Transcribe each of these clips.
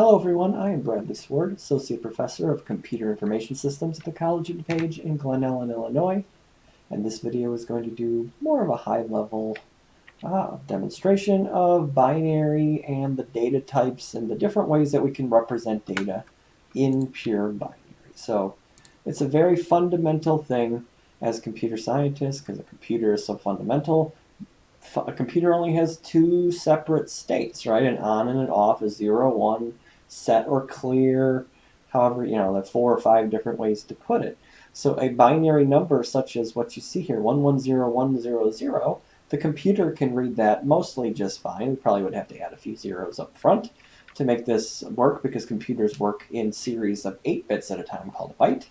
Hello everyone, I am Bradley Sward, Associate Professor of Computer Information Systems at the College of DuPage in Glen Ellen, Illinois. And this video is going to do more of a high-level demonstration of binary and the data types and the different ways that we can represent data in pure binary. So it's a very fundamental thing as computer scientists, because a computer is so fundamental. A computer only has two separate states, right? An on and an off, a 0, 1, set or clear, however, that's 4 or 5 different ways to put it. So a binary number such as what you see here, 110100, the computer can read that mostly just fine. We probably would have to add a few zeros up front to make this work, because computers work in series of 8 bits at a time called a byte.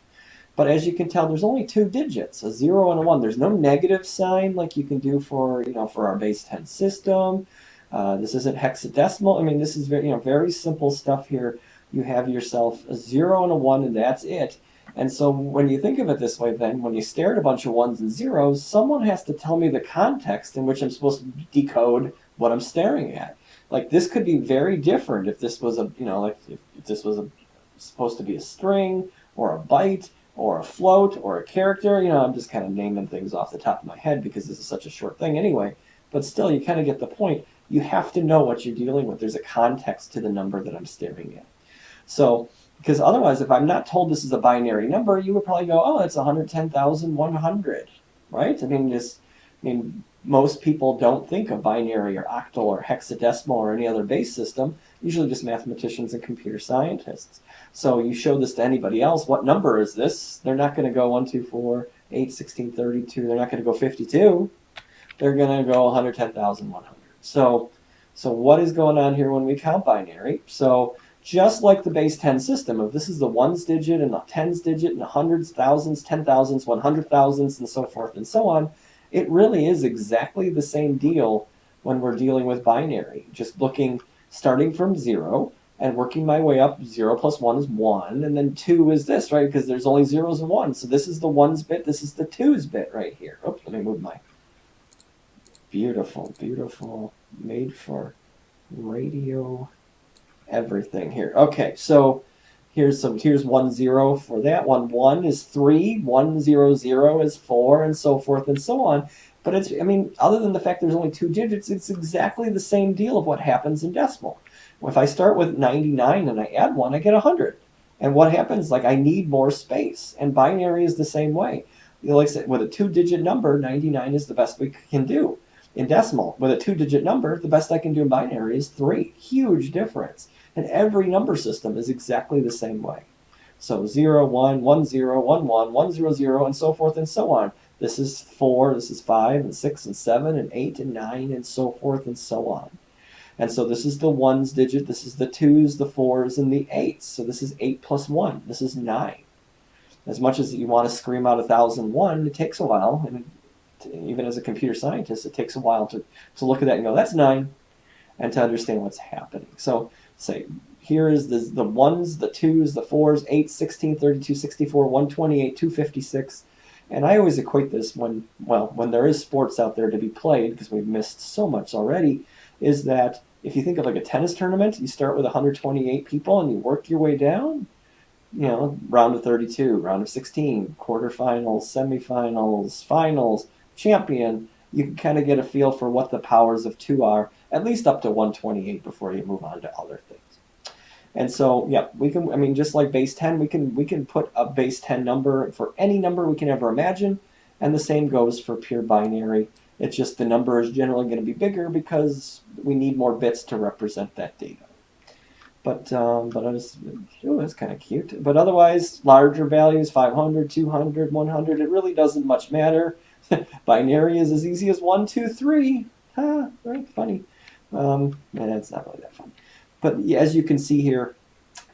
But as you can tell, there's only 2 digits, a 0 and a 1. There's no negative sign like you can do for, for our base 10 system. This isn't hexadecimal. I mean, this is very, very simple stuff here. You have yourself a 0 and a 1, and that's it. And so when you think of it this way, then when you stare at a bunch of 1s and 0s, someone has to tell me the context in which I'm supposed to decode what I'm staring at. Like, this could be very different if this was a, like if this was supposed to be a string or a byte or a float or a character. I'm just kind of naming things off the top of my head because this is such a short thing anyway. But still, you kind of get the point. You have to know what you're dealing with. There's a context to the number that I'm staring at. So, because otherwise, if I'm not told this is a binary number, you would probably go, oh, it's 110,100, right? I mean, most people don't think of binary or octal or hexadecimal or any other base system, usually just mathematicians and computer scientists. So you show this to anybody else, what number is this? They're not going to go 1, 2, 4, 8, 16, 32. They're not going to go 52. They're going to go 110,100. So what is going on here when we count binary? So just like the base 10 system, if this is the ones digit and the tens digit and the hundreds, thousands, 10,000s, 100,000s, and so forth and so on, it really is exactly the same deal when we're dealing with binary. Just starting from 0 and working my way up. 0 plus 1 is 1, and then 2 is this, right? Because there's only 0s and 1s. So this is the 1's bit, this is the 2's bit right here. Oops, let me move my beautiful, beautiful, made for radio everything here. Okay, so here's 1 0 for that one. 1 is 3, 1 0 0 is 4, and so forth and so on. But it's, other than the fact there's only 2 digits, it's exactly the same deal of what happens in decimal. If I start with 99 and I add 1, I get 100. And what happens? Like, I need more space. And binary is the same way. Like I said, with a 2-digit number, 99 is the best we can do. In decimal, with a 2-digit number, the best I can do in binary is 3. Huge difference. And every number system is exactly the same way. So 0, 1, 1, 0, 1, 1, 1, 0, 0, and so forth and so on. This is 4, this is 5, and 6, and 7, and 8, and 9, and so forth and so on. And so this is the 1's digit, this is the 2's, the 4's, and the 8's. So this is 8 plus 1. This is 9. As much as you want to scream out 1001, it takes a while. And even as a computer scientist, it takes a while to look at that and go, that's 9, and to understand what's happening. So say, here is the 1's, the 2's, the 4's, 8, 16, 32, 64, 128, 256. And I always equate this when there is sports out there to be played, because we've missed so much already, is that if you think of like a tennis tournament, you start with 128 people and you work your way down, round of 32, round of 16, quarterfinals, semifinals, finals, champion. You can kind of get a feel for what the powers of 2 are, at least up to 128 before you move on to other things. And so, yeah, we can, just like base 10, we can put a base 10 number for any number we can ever imagine, and the same goes for pure binary. It's just the number is generally going to be bigger because we need more bits to represent that data. But that's kind of cute. But otherwise, larger values, 500, 200, 100, it really doesn't much matter. Binary is as easy as 1, 2, 3. Very funny. And it's not really that fun. But as you can see here,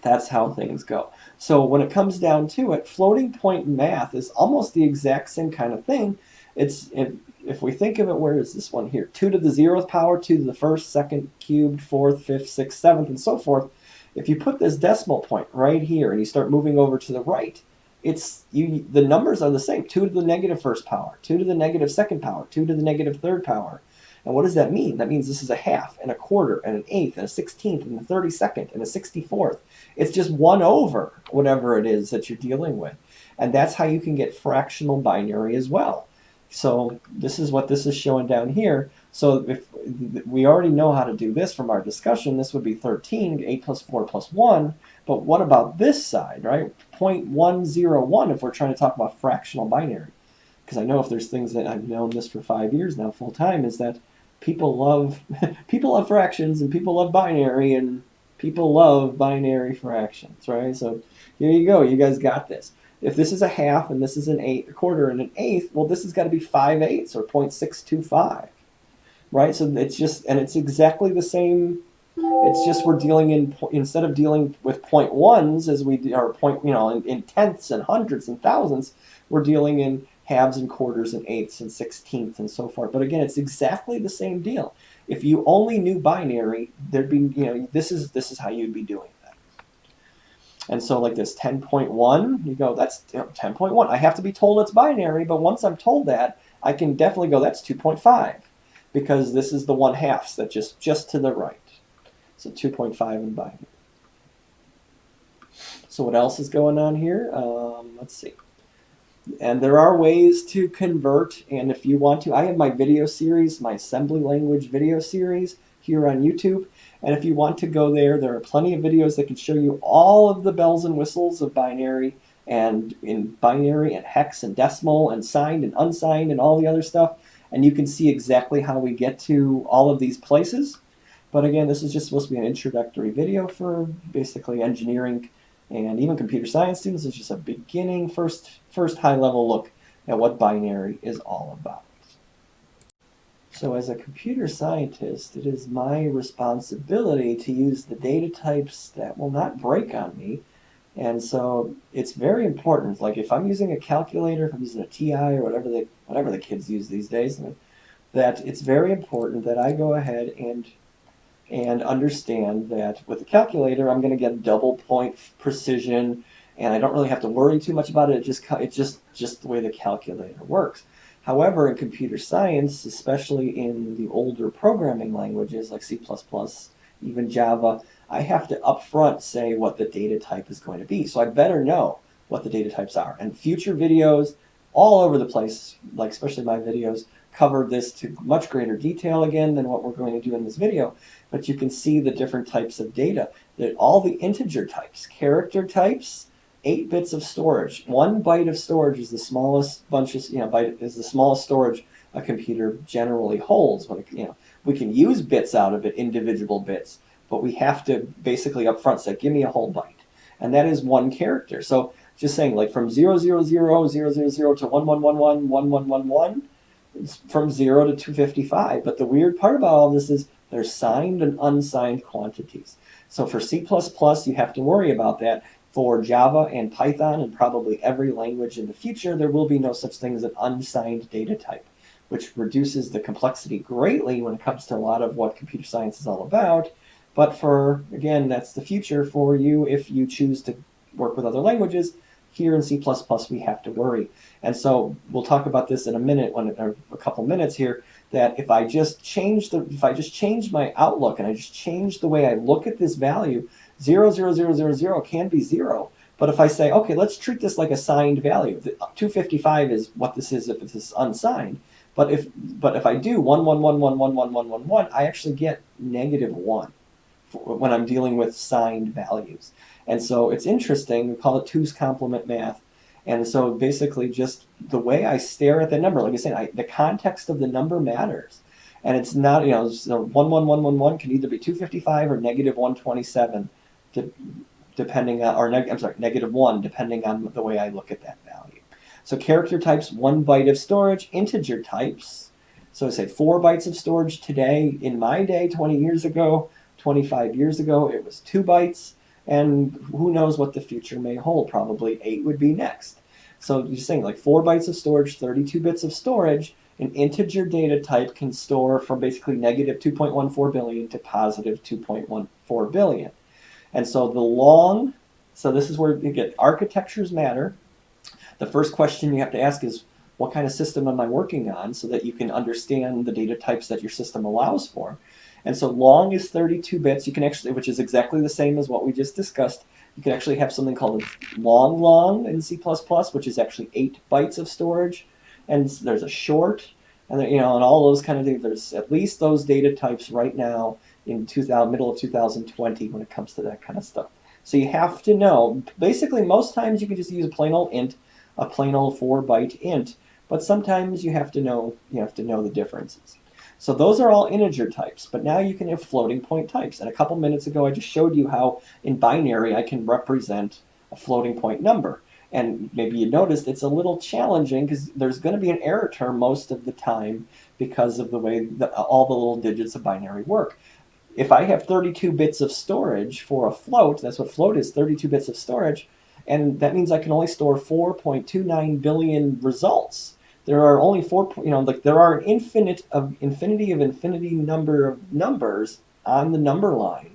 that's how things go. So when it comes down to it, floating point math is almost the exact same kind of thing. It's if we think of it, where is this one here? 2 to the 0th power, 2 to the 1st, 2nd cubed, 4th, 5th, 6th, 7th, and so forth. If you put this decimal point right here and you start moving over to the right, the numbers are the same. 2 to the negative 1st power, 2 to the negative 2nd power, 2 to the negative 3rd power. And what does that mean? That means this is a half and a quarter and an eighth and a 16th and a 32nd and a 64th. It's just 1 over whatever it is that you're dealing with. And that's how you can get fractional binary as well. So this is what this is showing down here. So if we already know how to do this from our discussion, this would be 13, 8 plus 4 plus 1. But what about this side, right? 0.101 if we're trying to talk about fractional binary. Because I know if there's things that I've known this for 5 years now full time is that people love fractions and people love binary and people love binary fractions, right? So here you go. You guys got this. If this is a half and this is a quarter and an eighth, well, this has got to be 5/8 or 0.625, right? So it's just, and it's exactly the same. It's just we're dealing in, instead of dealing with 0.1s as we are in tenths and hundreds and thousands, we're dealing in halves and quarters and eighths and sixteenths and so forth. But again, it's exactly the same deal. If you only knew binary, there'd be, this is how you'd be doing that. And so like this 10.1, you go, that's 10.1. I have to be told it's binary, but once I'm told that, I can definitely go, that's 2.5, because this is the 1/2 that just to the right. So 2.5 in binary. So what else is going on here? Let's see. And there are ways to convert, and if you want to, I have my video series, my assembly language video series here on YouTube, and if you want to go there, there are plenty of videos that can show you all of the bells and whistles of binary, and in binary and hex and decimal and signed and unsigned and all the other stuff, and you can see exactly how we get to all of these places. But again, this is just supposed to be an introductory video for basically engineering and even computer science students. It's just a beginning, first high-level look at what binary is all about. So as a computer scientist, it is my responsibility to use the data types that will not break on me. And so it's very important. Like if I'm using a calculator, if I'm using a TI or whatever the kids use these days, that it's very important that I go ahead and understand that with the calculator, I'm going to get double point precision, and I don't really have to worry too much about it. It's just the way the calculator works. However, in computer science, especially in the older programming languages like C++, even Java, I have to upfront say what the data type is going to be. So I better know what the data types are. And future videos all over the place, like especially my videos, cover this to much greater detail again than what we're going to do in this video. But you can see the different types of data, that all the integer types, character types, 8 bits of storage. 1 byte of storage is the smallest byte is the smallest storage a computer generally holds. We can use bits out of it, individual bits, but we have to basically up front say, give me a whole byte. And that is 1 character. So just saying, like from 000, 000, 000 to 1111, 1111, it's from 0 to 255. But the weird part about all this is there's signed and unsigned quantities. So for C++, you have to worry about that. For Java and Python and probably every language in the future, there will be no such thing as an unsigned data type, which reduces the complexity greatly when it comes to a lot of what computer science is all about. But again, that's the future for you if you choose to work with other languages. Here in C++, we have to worry. And so we'll talk about this in a minute, or a couple minutes here, that if I just change my outlook and I just change the way I look at this value, 0, 0, 0, 0, 0 can be 0. But if I say, okay, let's treat this like a signed value. 255 is what this is if it's unsigned. But if I do 1, 1, 1, 1, 1, 1, 1, 1, 1, I actually get -1 when I'm dealing with signed values. And so it's interesting. We call it 2's complement math. And so basically just the way I stare at the number, like I said, the context of the number matters. And it's not, so 11111 can either be 255 or -127, depending on, or -1, depending on the way I look at that value. So character types, 1 byte of storage. Integer types, so say 4 bytes of storage today. In my day, 20 years ago, 25 years ago, it was 2 bytes. And who knows what the future may hold. Probably 8 would be next. So you're saying like 4 bytes of storage, 32 bits of storage. An integer data type can store from basically -2.14 billion to +2.14 billion. And so so this is where you get architectures matter. The first question you have to ask is, what kind of system am I working on, so that you can understand the data types that your system allows for. And so long is 32 bits. You can actually, which is exactly the same as what we just discussed, you can actually have something called a long in C++, which is actually 8 bytes of storage. And there's a short, and and all those kind of things. There's at least those data types right now in middle of 2020 when it comes to that kind of stuff. So you have to know. Basically, most times you can just use a plain old int, a plain old 4-byte int, but sometimes you have to know the differences. So those are all integer types, but now you can have floating point types. And a couple minutes ago, I just showed you how in binary I can represent a floating point number. And maybe you noticed it's a little challenging because there's going to be an error term most of the time because of the way all the little digits of binary work. If I have 32 bits of storage for a float, that's what float is, 32 bits of storage, and that means I can only store 4.29 billion results. There are only there are an infinity number of numbers on the number line.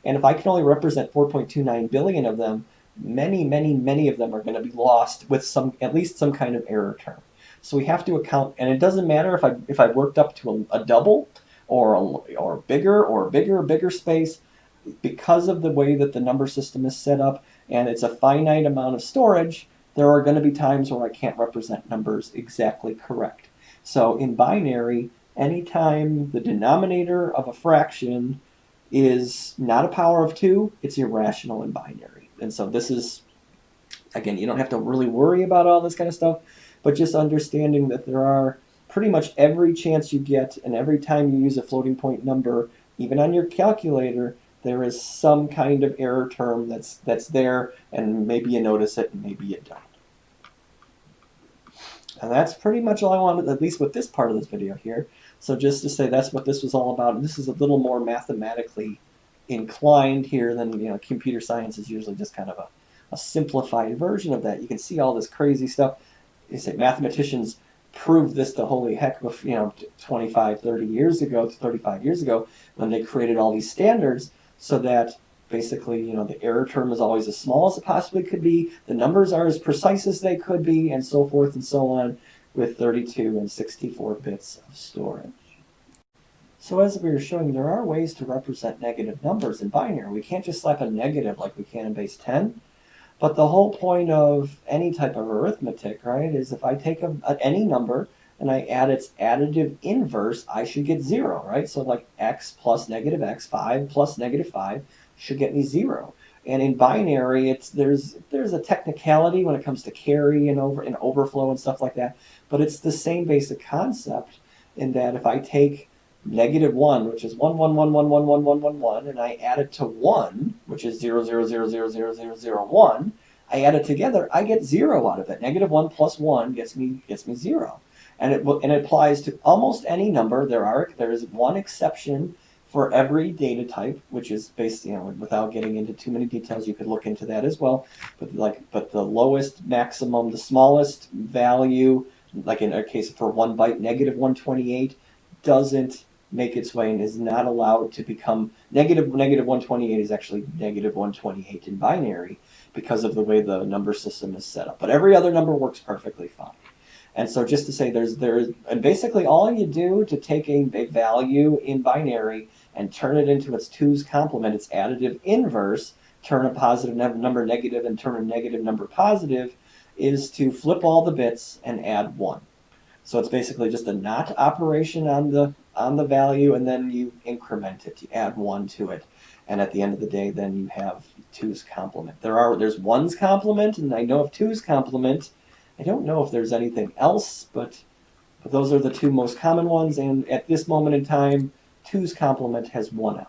And if I can only represent 4.29 billion of them, many of them are going to be lost with at least some kind of error term. So we have to account, and it doesn't matter if I worked up to a double or bigger space, because of the way that the number system is set up and it's a finite amount of storage. There are going to be times where I can't represent numbers exactly correct. So in binary, anytime the denominator of a fraction is not a power of 2, it's irrational in binary. And so this is, again, you don't have to really worry about all this kind of stuff, but just understanding that there are pretty much every chance you get and every time you use a floating point number, even on your calculator, there is some kind of error term that's there, and maybe you notice it and maybe you don't. And that's pretty much all I wanted, at least with this part of this video here. So just to say that's what this was all about. And this is a little more mathematically inclined here than, computer science is usually just kind of a simplified version of that. You can see all this crazy stuff. You say mathematicians proved this to holy heck, 25, 30 years ago, 35 years ago, when they created all these standards so that basically, the error term is always as small as it possibly could be, the numbers are as precise as they could be, and so forth and so on, with 32 and 64 bits of storage. So as we were showing, there are ways to represent negative numbers in binary. We can't just slap a negative like we can in base 10. But the whole point of any type of arithmetic, right, is if I take any number and I add its additive inverse, I should get 0, right? So like x plus negative x, 5 plus negative 5 should get me 0. And in binary, there's a technicality when it comes to carry and overflow and stuff like that, but it's the same basic concept in that if I take -1, which is 1, 1, 1, 1, 1, 1, 1, 1, 1, and I add it to 1, which is 0, 0, 0, 0, 0, 0, 0, 1, I add it together, I get 0 out of it. -1 plus 1 gets me 0. And it applies to almost any number. There is one exception for every data type, which is based, without getting into too many details, you could look into that as well. But the lowest maximum, the smallest value, like in our case for 1 byte, -128, doesn't make its way and is not allowed to become -128 is actually -128 in binary because of the way the number system is set up. But every other number works perfectly fine. And so just to say and basically all you do to take a value in binary and turn it into its 2's complement, its additive inverse, turn a positive number negative and turn a negative number positive, is to flip all the bits and add 1. So it's basically just a not operation on the value, and then you increment it. You add 1 to it, and at the end of the day, then you have 2's complement. There's 1's complement, and I know of 2's complement. I don't know if there's anything else, but those are the 2 most common ones, and at this moment in time, 2's complement has 1 out.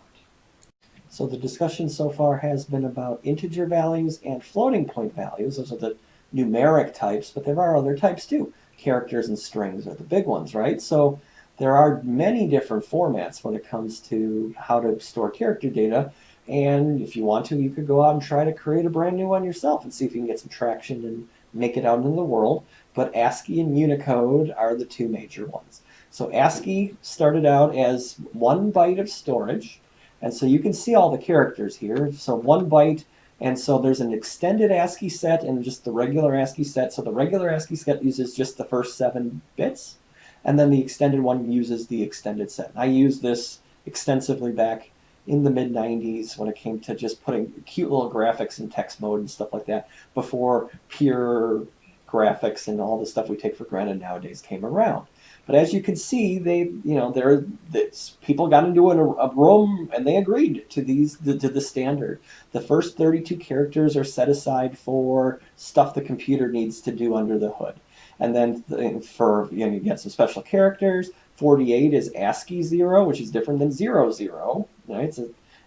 So the discussion so far has been about integer values and floating point values. Those are the numeric types, but there are other types too. Characters and strings are the big ones, right? So there are many different formats when it comes to how to store character data. And if you want to, you could go out and try to create a brand new one yourself and see if you can get some traction and make it out into the world. But ASCII and Unicode are the 2 major ones. So ASCII started out as 1 byte of storage. And so you can see all the characters here. So 1 byte And so there's an extended ASCII set and just the regular ASCII set. So the regular ASCII set uses just the first 7 bits, and then the extended one uses the extended set. I used this extensively back in the mid-90s when it came to just putting cute little graphics in text mode and stuff like that, before pure graphics and all the stuff we take for granted nowadays came around. But as you can see, people got into a room and they agreed to the standard. The first 32 characters are set aside for stuff the computer needs to do under the hood. And then you get some special characters. 48 is ASCII 0, which is different than 00, right? It's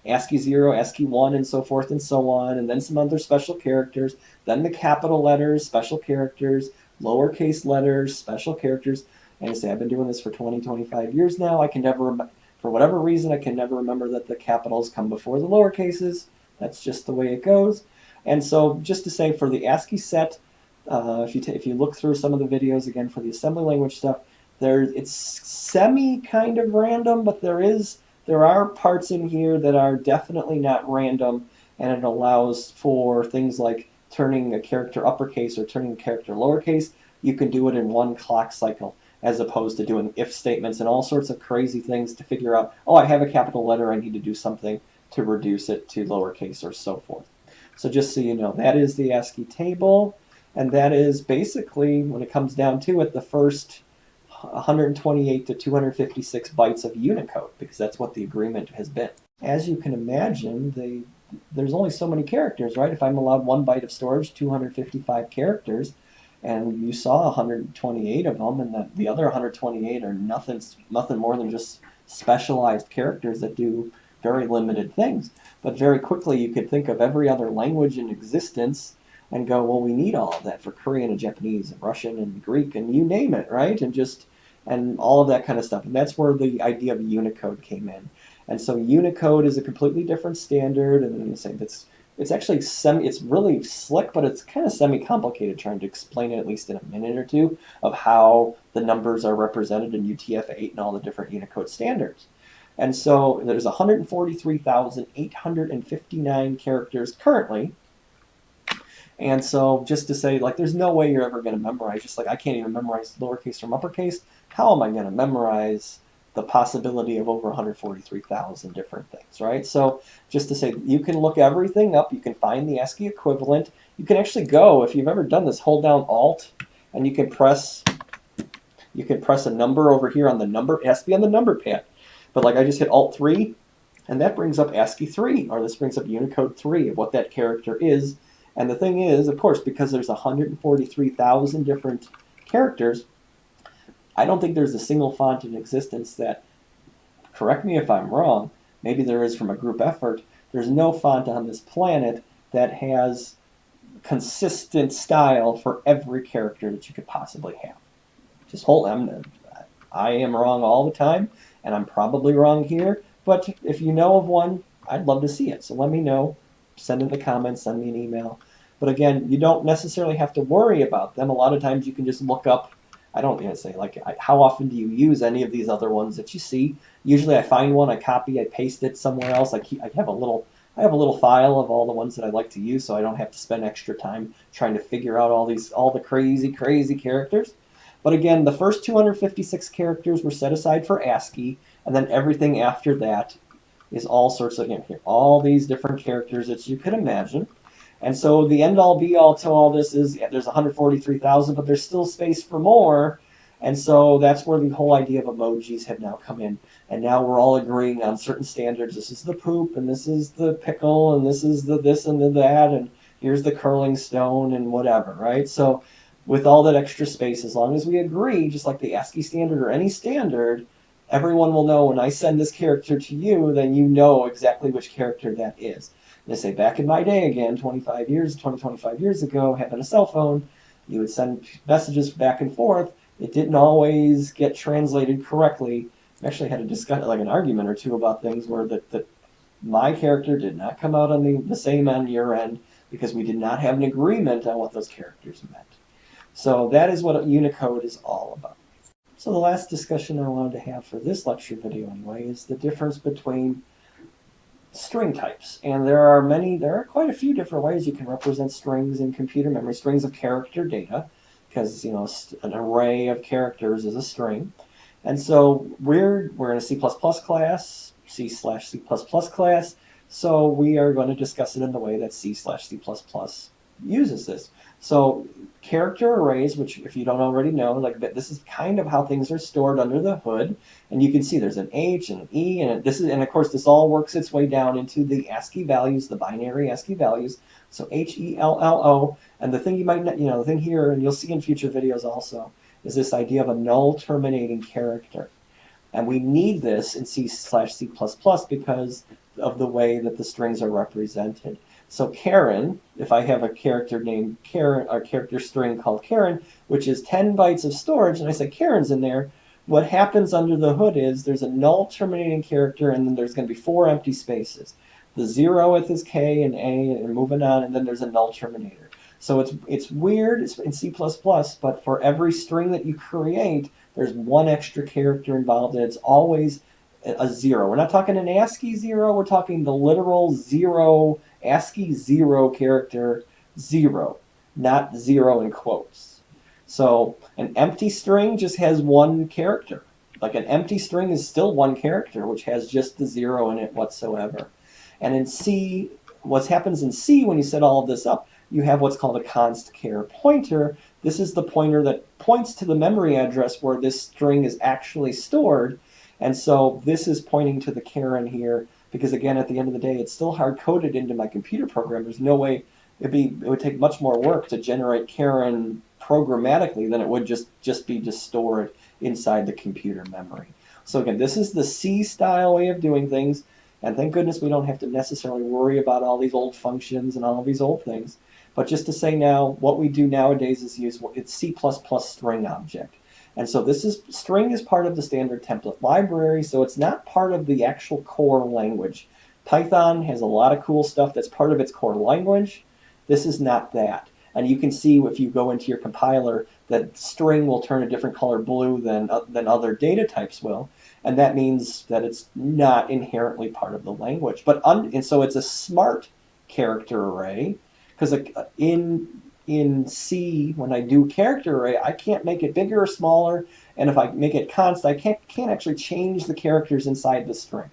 ASCII 0, ASCII 1, and so forth and so on, and then some other special characters. Then the capital letters, special characters, lowercase letters, special characters. And I say, I've been doing this for 25 years now. I can never, for whatever reason, I can never remember that the capitals come before the lowercases. That's just the way it goes. And so just to say, for the ASCII set, if you look through some of the videos, again, for the assembly language stuff, it's semi kind of random, but there are parts in here that are definitely not random, and it allows for things like turning a character uppercase or turning a character lowercase. You can do it in one clock cycle, as opposed to doing if statements and all sorts of crazy things to figure out, oh, I have a capital letter, I need to do something to reduce it to lowercase or so forth. So just so you know, that is the ASCII table, and that is basically, when it comes down to it, the first 128 to 256 bytes of Unicode, because that's what the agreement has been. As you can imagine, there's only so many characters, right? If I'm allowed 1 byte of storage, 255 characters, and you saw 128 of them, and the other 128 are nothing more than just specialized characters that do very limited things. But very quickly you could think of every other language in existence and go, well, we need all of that for Korean and Japanese and Russian and Greek and you name it, right? And all of that kind of stuff. And that's where the idea of Unicode came in. And so Unicode is a completely different standard, and I'm saying it's actually it's really slick, but it's kind of semi-complicated trying to explain it, at least in a minute or two, of how the numbers are represented in UTF-8 and all the different Unicode standards. And so there's 143,859 characters currently. And so just to say, like, there's no way you're ever going to memorize, just like I can't even memorize lowercase from uppercase. How am I going to memorize the possibility of over 143,000 different things, right? So just to say, you can look everything up. You can find the ASCII equivalent. You can actually go, if you've ever done this, hold down Alt, and you can press a number over here on the number. It has to be on the number pad. But like I just hit Alt 3, and that brings up ASCII 3, or this brings up Unicode 3 of what that character is. And the thing is, of course, because there's 143,000 different characters, I don't think there's a single font in existence that, correct me if I'm wrong, maybe there is from a group effort, there's no font on this planet that has consistent style for every character that you could possibly have. Just hold them. I am wrong all the time, and I'm probably wrong here, but if you know of one, I'd love to see it. So let me know. Send in the comments, send me an email. But again, you don't necessarily have to worry about them. A lot of times you can just look up. I don't say, like, how often do you use any of these other ones that you see? Usually I find one, I copy, I paste it somewhere else. I have a little file of all the ones that I like to use, so I don't have to spend extra time trying to figure out all the crazy characters. But again, the first 256 characters were set aside for ASCII, and then everything after that is all sorts of, all these different characters that you could imagine. And so the end-all be-all to all this is, there's 143,000, but there's still space for more. And so that's where the whole idea of emojis have now come in. And now we're all agreeing on certain standards. This is the poop, and this is the pickle, and this is the this and the that, and here's the curling stone, and whatever, right? So with all that extra space, as long as we agree, just like the ASCII standard or any standard, everyone will know when I send this character to you, then you know exactly which character that is. They say, back in my day, again, 25 years ago, having a cell phone, you would send messages back and forth. It didn't always get translated correctly. We actually had to discuss, like, an argument or two about things where that my character did not come out on the same on your end because we did not have an agreement on what those characters meant. So that is what Unicode is all about. So the last discussion I wanted to have for this lecture video anyway is the difference between string types. And there are quite a few different ways you can represent strings in computer memory. Strings of character data, because an array of characters is a string. And so we're in a C++ class, C/C++ class. So we are going to discuss it in the way that C/C++ uses this. So character arrays, which if you don't already know, like this is kind of how things are stored under the hood. And you can see there's an H and an E, and of course this all works its way down into the ASCII values, the binary ASCII values. So HELLO, and the thing you might the thing here, and you'll see in future videos also, is this idea of a null terminating character. And we need this in C/C++ because of the way that the strings are represented. So Karen, if I have a character named Karen, or character string called Karen, which is 10 bytes of storage, and I say Karen's in there, what happens under the hood is there's a null terminating character, and then there's going to be 4 empty spaces. The 0th is K and A, and moving on, and then there's a null terminator. So it's weird in C++, but for every string that you create, there's one extra character involved, and it's always a 0. We're not talking an ASCII 0, we're talking the literal 0, ASCII 0 character 0, not 0 in quotes. So an empty string just has one character. Like an empty string is still one character, which has just the 0 in it whatsoever. And in C, what happens in C when you set all of this up, you have what's called a const char pointer. This is the pointer that points to the memory address where this string is actually stored. And so this is pointing to the Karen here, because again, at the end of the day, it's still hard-coded into my computer program. There's no way, it would take much more work to generate Karen programmatically than it would just be stored inside the computer memory. So again, this is the C-style way of doing things, and thank goodness we don't have to necessarily worry about all these old functions and all of these old things. But just to say now, what we do nowadays is use it's C++ string object. And so string is part of the standard template library, so it's not part of the actual core language. Python has a lot of cool stuff that's part of its core language. This is not that. And you can see if you go into your compiler that string will turn a different color blue than other data types will. And that means that it's not inherently part of the language. And so it's a smart character array, because in C, when I do character array, I can't make it bigger or smaller, and if I make it const, I can't actually change the characters inside the string.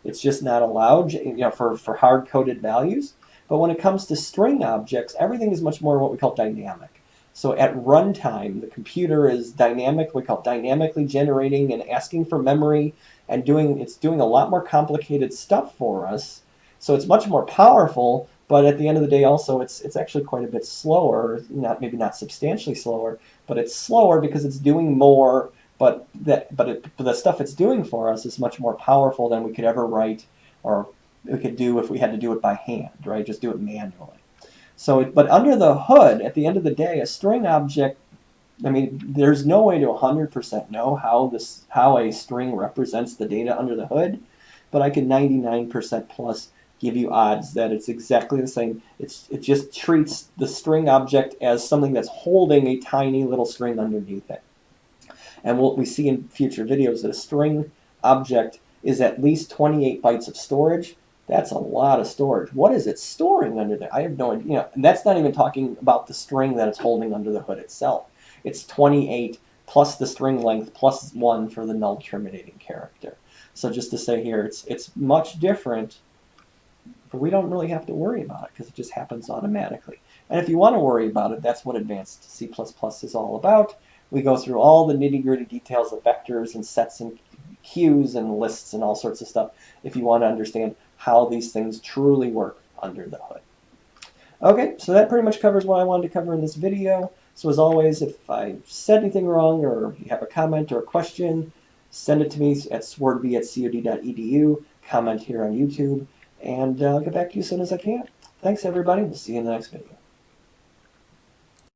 It's just not allowed, for hard-coded values. But when it comes to string objects, everything is much more what we call dynamic. So at runtime, the computer is we call dynamically generating and asking for memory, and it's doing a lot more complicated stuff for us. So it's much more powerful. But at the end of the day, also, it's actually quite a bit slower. Maybe not substantially slower, but it's slower because it's doing more. But the stuff it's doing for us is much more powerful than we could ever write, or we could do if we had to do it by hand, right? Just do it manually. So, but under the hood, at the end of the day, a string object. There's no way to 100% know how a string represents the data under the hood, but I can 99% plus give you odds that it's exactly the same. It just treats the string object as something that's holding a tiny little string underneath it. And what we see in future videos, that a string object is at least 28 bytes of storage. That's a lot of storage. What is it storing under there? I have no idea. And that's not even talking about the string that it's holding under the hood itself. It's 28 plus the string length plus 1 for the null terminating character. So just to say here, it's much different. But we don't really have to worry about it because it just happens automatically. And if you want to worry about it, that's what advanced C++ is all about. We go through all the nitty-gritty details of vectors and sets and queues and lists and all sorts of stuff if you want to understand how these things truly work under the hood. Okay, so that pretty much covers what I wanted to cover in this video. So as always, if I said anything wrong or you have a comment or a question, send it to me at swardb@cod.edu, comment here on YouTube, and I'll get back to you as soon as I can. Thanks, everybody. We'll see you in the next video.